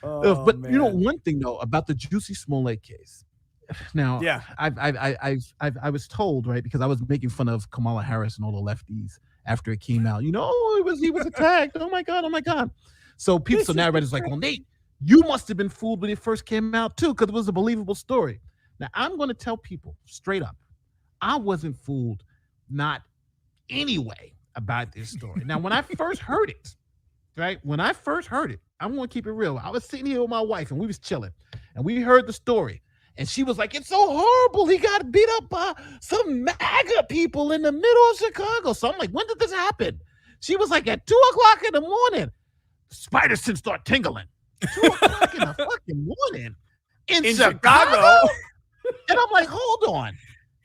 Oh But man. one thing though about the Jussie Smollett case. Now, Yeah. I was told, right, because I was making fun of Kamala Harris and all the lefties after it came out. Oh, he was attacked. Oh my god, oh my god. So This is now the everybody's like, great. well, Nate, you must have been fooled when it first came out too, because it was a believable story. Now I'm going to tell people straight up, I wasn't fooled, not anyway about this story. Now, when I first heard it, right, when I first heard it, I'm going to keep it real. I was sitting here with my wife and we was chilling, and we heard the story. And she was like, "It's so horrible. He got beat up by some MAGA people in the middle of Chicago." So I'm like, "When did this happen?" She was like, "At 2 o'clock in the morning." Spider sense start tingling. 2 o'clock in the fucking morning in In Chicago? Chicago And I'm like, hold on.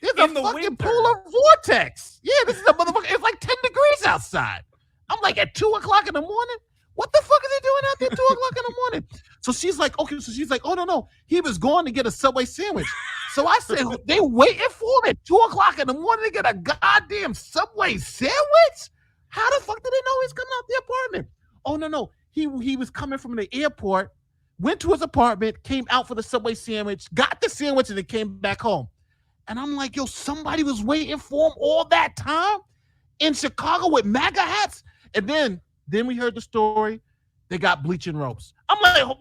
There's a in the fucking winter. polar vortex. Yeah, this is a motherfucker. It's like 10 degrees outside. I'm like, at 2 o'clock in the morning? What the fuck is he doing out there at 2 o'clock in the morning? So she's like, okay. So she's like, oh, no. He was going to get a Subway sandwich. So I said, they waiting for him at 2 o'clock in the morning to get a goddamn Subway sandwich? How the fuck did they know he's coming out the apartment? Oh, no. He was coming from the airport, went to his apartment, came out for the Subway sandwich, got the sandwich, and then came back home. And I'm like, yo, somebody was waiting for him all that time in Chicago with MAGA hats. And then we heard the story. They got bleaching ropes. I'm like, hold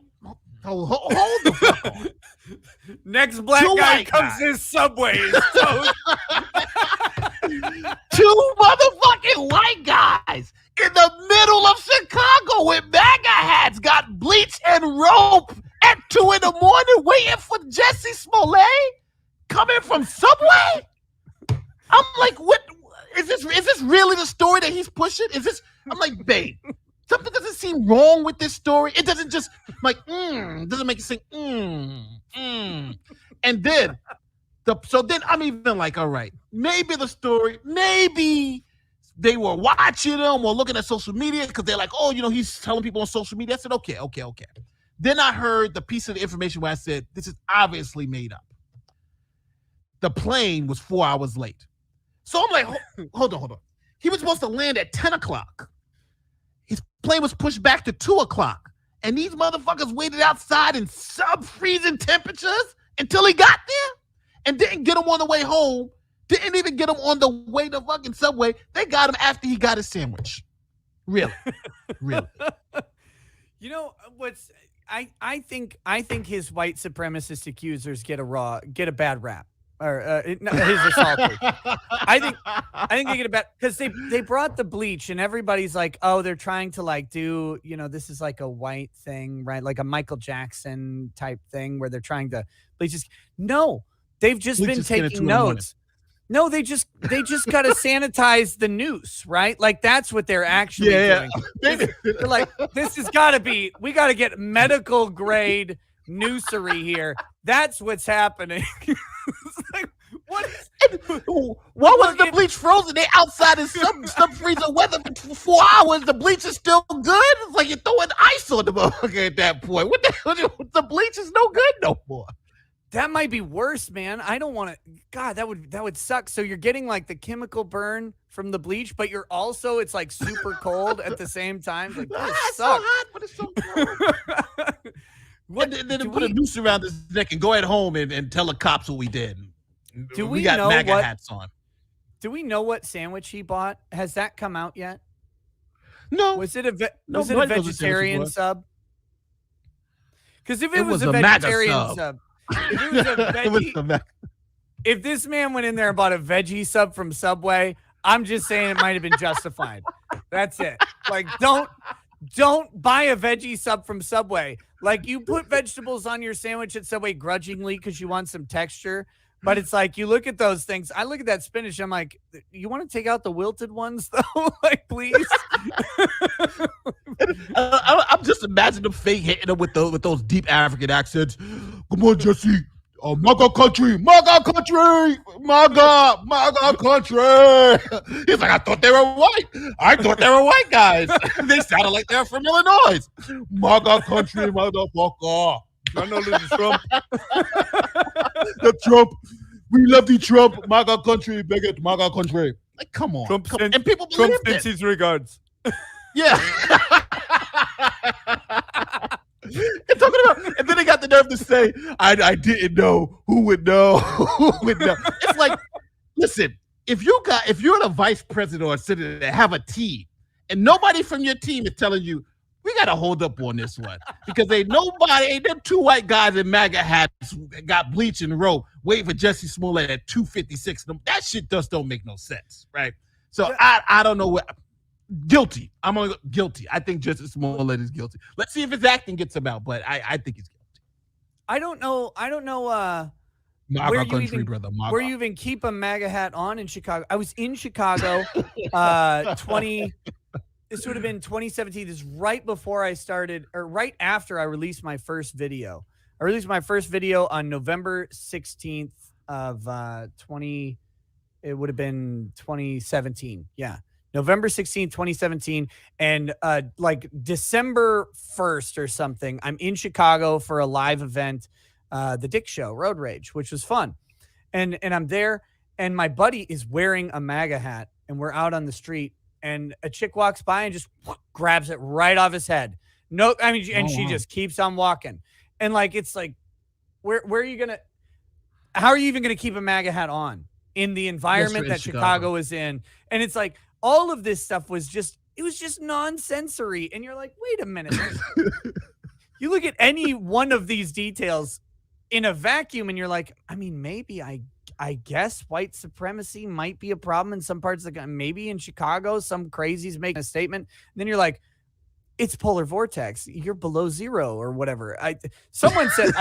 the fuck on. Next black Two guy white comes guys. to his Subway. So Two motherfucking white guys in the middle of Chicago with MAGA hats got bleach and rope at 2 in the morning waiting for Jussie Smollett coming from Subway? I'm like, what is this? Is this really the story that he's pushing? Is this? I'm like, babe, something doesn't seem wrong with this story. It doesn't just like doesn't make you think And then so then I'm even like, all right, maybe the story, maybe they were watching him or looking at social media because they're like, oh, he's telling people on social media. I said, okay. Then I heard the piece of the information where I said, this is obviously made up. The plane was 4 hours late. So I'm like, hold on. He was supposed to land at 10 o'clock. His plane was pushed back to 2 o'clock. And these motherfuckers waited outside in sub-freezing temperatures until he got there and didn't get him on the way home. Didn't even get him on the way to fucking Subway. They got him after he got his sandwich. Really? you know what's I think his white supremacist accusers get a bad rap. Or his assaulters. I think they get a bad because they brought the bleach and everybody's like, oh, they're trying to like do, this is like a white thing, right? Like a Michael Jackson type thing where they're trying to bleach his. No, they've just Bleach been his skin at 2 taking in the morning. notes. No, they just got to sanitize the noose, right? Like that's what they're actually doing. They're like, we got to get medical grade noosery here. That's what's happening. Like, what was the bleach frozen? They outside in sub-freezer weather for 4 hours. The bleach is still good. It's like you're throwing ice on the motherfucker at that point. What the bleach is no good no more. That might be worse, man. I don't want to. God, that would suck. So you're getting like the chemical burn from the bleach, but you're also it's like super cold at the same time. Like it's so hot, but it's so cold. Then put a noose around his neck and go at home and tell the cops what we did. We got MAGA hats on. Do we know what sandwich he bought? Has that come out yet? No. Was it a vegetarian sub? Because if it was a vegetarian sub, if it was a veggie, if this man went in there and bought a veggie sub from Subway, I'm just saying it might have been justified. That's it. Like, don't buy a veggie sub from Subway. Like, you put vegetables on your sandwich at Subway grudgingly because you want some texture. But it's like, you look at those things. I look at that spinach. I'm like, you want to take out the wilted ones, though? Like, please. I'm just imagining them fake hitting them with those deep African accents. Come on, Jussie. MAGA country, MAGA country, MAGA country. He's like, I thought they were white. I thought they were white guys. They sounded like they're from Illinois. MAGA country, motherfucker. I know this is Trump. The Trump. We love the Trump. MAGA country, bigot, MAGA country. Like, come on. And people Trump sends his regards. Yeah. It took nerve to say, I didn't know who would know. Who would know? It's like, listen, if you're the vice president or a senator that have a team and nobody from your team is telling you, we got to hold up on this one because ain't them two white guys in MAGA hats got bleach in the row waiting for Jussie Smollett at 256. That shit just don't make no sense, right? So I don't know what. Guilty. I'm gonna go guilty. I think Jussie Smollett is guilty. Let's see if his acting gets him out, but I think he's guilty. I don't know. MAGA country, brother. MAGA. Where you even keep a MAGA hat on in Chicago? I was in Chicago, This would have been 2017. This is right before I started, or right after I released my first video. I released my first video on November 16th of it would have been 2017. Yeah. November 16th, 2017. And like December 1st or something, I'm in Chicago for a live event, the Dick Show, Road Rage, which was fun. And I'm there, and my buddy is wearing a MAGA hat, and we're out on the street, and a chick walks by and just grabs it right off his head. No, I mean, and she just keeps on walking. And like, it's like, where are you how are you even going to keep a MAGA hat on in the environment that Chicago is in? And it's like, all of this stuff was just nonsensory. And you're like, wait a minute. You look at any one of these details in a vacuum and you're like, I mean, maybe I guess white supremacy might be a problem in some parts of the country. Maybe in Chicago, some crazies making a statement. And then you're like, it's polar vortex. You're below zero or whatever. Someone said,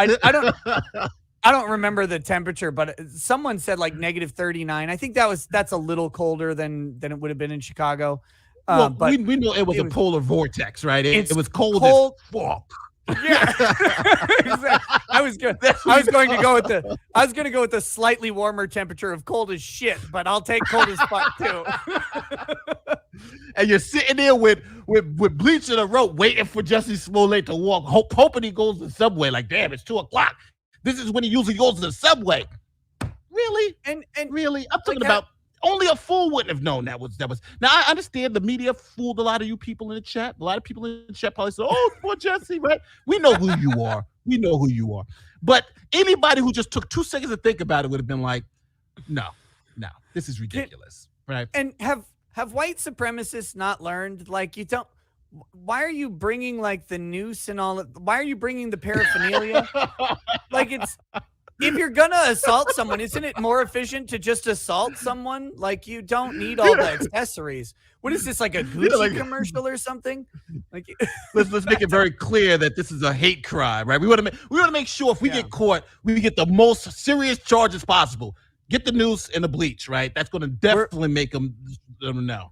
I don't remember the temperature, but someone said like -39. I think that's a little colder than it would have been in Chicago. But we know it was a polar vortex, right? It was cold as fuck. Yeah. Exactly. I was going to go with the slightly warmer temperature of cold as shit, but I'll take cold as fuck too. And you're sitting there with bleach in a rope waiting for Jussie Smollett to walk, hoping he goes to the subway. Like, damn, it's 2:00. This is when he usually goes to the subway. Really? And really? I'm talking about only a fool wouldn't have known that was. Now, I understand the media fooled a lot of you people in the chat. A lot of people in the chat probably said, oh, poor Jussie, right? We know who you are. We know who you are. But anybody who just took 2 seconds to think about it would have been like, no, this is ridiculous, right? And have white supremacists not learned, like, you don't, why are you bringing like the noose and all that? Why are you bringing the paraphernalia? Like, if you're gonna assault someone, isn't it more efficient to just assault someone? Like, you don't need all the accessories. What is this, like a Gucci commercial or something? Like, let's make it very clear that this is a hate crime, right? We want to make sure if we get caught, we get the most serious charges possible. Get the noose and the bleach, right? That's going to definitely make them know.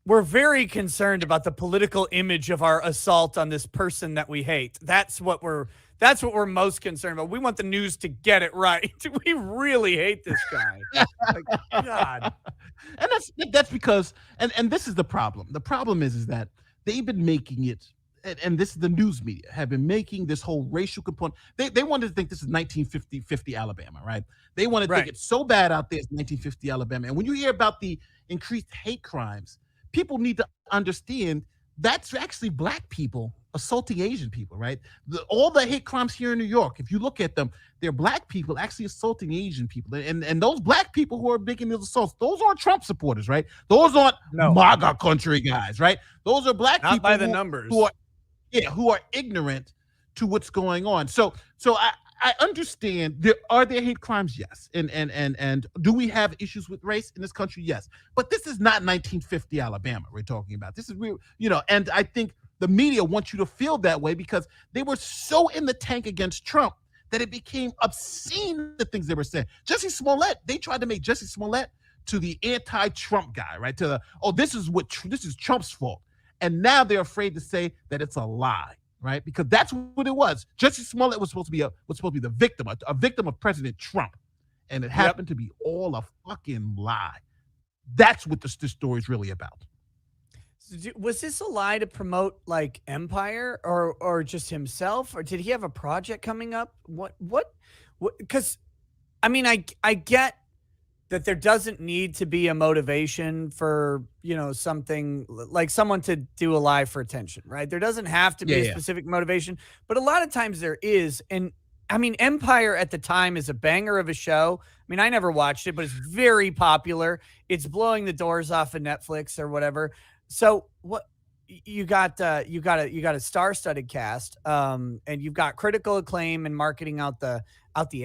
We're very concerned about the political image of our assault on this person that we hate. That's what we're most concerned about. We want the news to get it right. We really hate this guy. Like, God. And that's because, and this is the problem. The problem is that they've been making it, and this is the news media have been making this whole racial component. They wanted to think this is 1950 Alabama, right? They want to think it's so bad out there, it's 1950 Alabama. And when you hear about the increased hate crimes, people need to understand that's actually black people assaulting Asian people, right? All the hate crimes here in New York, if you look at them, they're black people actually assaulting Asian people. And those black people who are making those assaults, those aren't Trump supporters, right? Those aren't MAGA country guys, right? Those are black people by the numbers who are ignorant to what's going on. So I understand are there hate crimes? Yes. And do we have issues with race in this country? Yes. But this is not 1950 Alabama we're talking about. This is real, and I think the media wants you to feel that way because they were so in the tank against Trump that it became obscene, the things they were saying. Jussie Smollett, they tried to make Jussie Smollett to the anti-Trump guy, right? This is Trump's fault. And now they're afraid to say that it's a lie. Right, because that's what it was. Jussie Smollett was supposed to be the victim, a victim of President Trump, and it happened to be all a fucking lie. That's what this story is really about. Was this a lie to promote like Empire or just himself, or did he have a project coming up? What? Because, I mean, I get that there doesn't need to be a motivation for, something like someone to do a lie for attention, right? There doesn't have to be a specific motivation, but a lot of times there is. And I mean, Empire at the time is a banger of a show. I mean, I never watched it, but it's very popular. It's blowing the doors off of Netflix or whatever. So what you got a star-studded cast, and you've got critical acclaim and marketing out the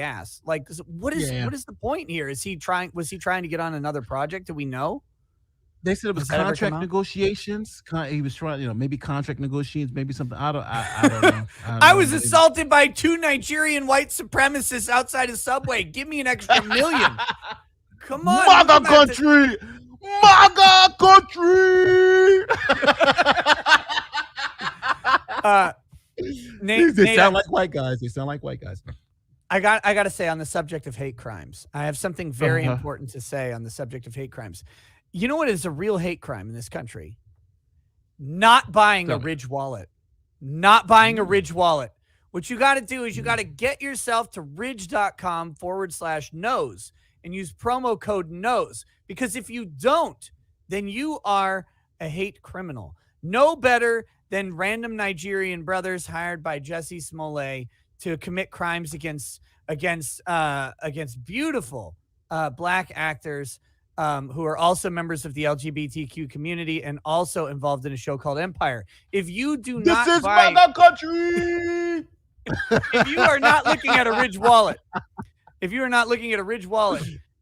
ass. Like, what is the point here? Was he trying to get on another project? Do we know? They said it was contract negotiations. He was trying, maybe contract negotiations, maybe something. I don't know. I was assaulted by 2 Nigerian white supremacists outside a Subway. Give me an extra $1 million. Come on. MAGA country. MAGA country. They sound like white guys. I got to say, on the subject of hate crimes, I have something very important to say on the subject of hate crimes. You know what is a real hate crime in this country? Not buying a Ridge wallet. Not buying a Ridge wallet. What you got to do is you got to get yourself to ridge.com/knows and use promo code knows. Because if you don't, then you are a hate criminal. No better than random Nigerian brothers hired by Jussie Smollett to commit crimes against beautiful black actors who are also members of the LGBTQ community and also involved in a show called Empire. If you do not this is MAGA country. If you are not looking at a Ridge wallet,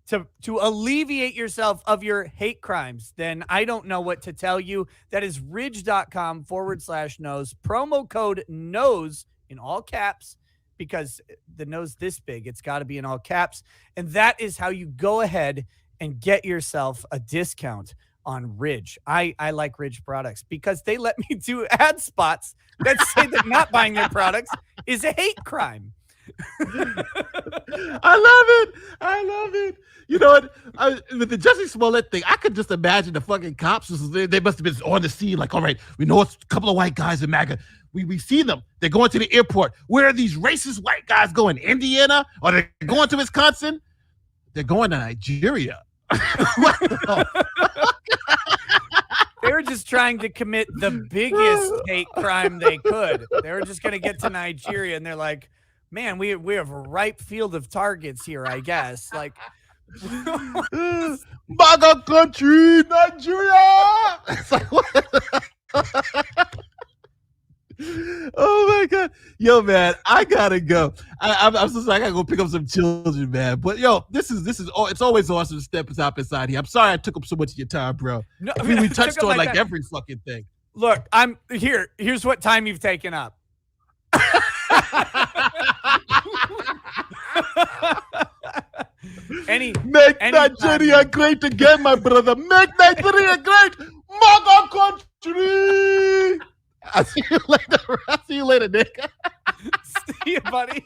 to alleviate yourself of your hate crimes, then I don't know what to tell you. That is ridge.com/knows. Promo code knows in all caps, because the nose this big, it's got to be in all caps. And that is how you go ahead and get yourself a discount on Ridge. I like Ridge products because they let me do ad spots that say that not buying their products is a hate crime. I love it. You know what? With the Jussie Smollett thing, I could just imagine the fucking cops. They must have been on the scene like, all right, we know it's a couple of white guys in MAGA. We see them. They're going to the airport. Where are these racist white guys going? Indiana? Or they're going to Wisconsin? They're going to Nigeria. What the They were just trying to commit the biggest hate crime they could. They were just going to get to Nigeria, and they're like, man, we have a ripe field of targets here, I guess. Like, MAGA country, Nigeria. It's like, what? Oh my God. Yo, man, I gotta go. I'm so sorry. I gotta go pick up some children, man. But yo, this is it's always awesome to step inside here. I'm sorry I took up so much of your time, bro. No, I mean, we touched on like every fucking thing. Look, here's what time you've taken up. Make Nigeria great again, my brother. Make Nigeria great. MAGA country. I'll see you later, nigga. See you, buddy.